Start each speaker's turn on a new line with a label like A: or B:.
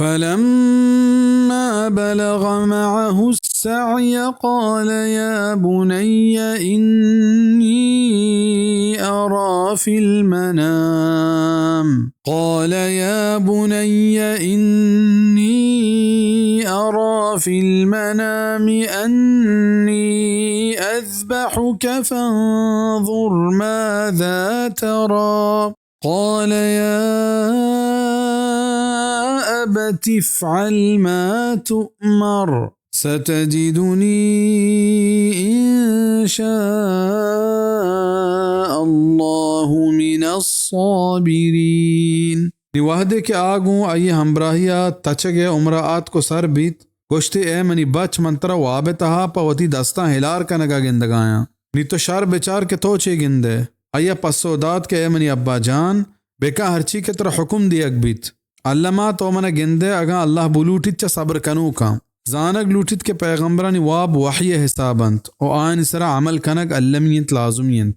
A: فلما بلغ معه السعي قال يا بني إني أرى في المنام أني أذبحك فانظر ماذا ترى قال يا أبت افعل ما تؤمر ستجدني إن شاء الله من الصابرين. रिवाहदे के आगू आइए हमराहिया तचगे उमरात को सर बीत गोश्ते ए मनी बच मंत्रा वाबे तहा पवती दस्ता हिलार का नगा गिंदगाया नी तो शार बेचार के तोचे गिंदे आइया पसोदात के ए मनी अब्बा जान बेका हरची के तरह हुकुम दियक बीत अल्लामा तो मन गिंदे अगा अल्लाह बुलूटित च सब्र कनू का जानक लूटित के पैगंबरानी वाब वही हिसाबंत और आन सरा अमल कनक अल्लमियत लाजुमियत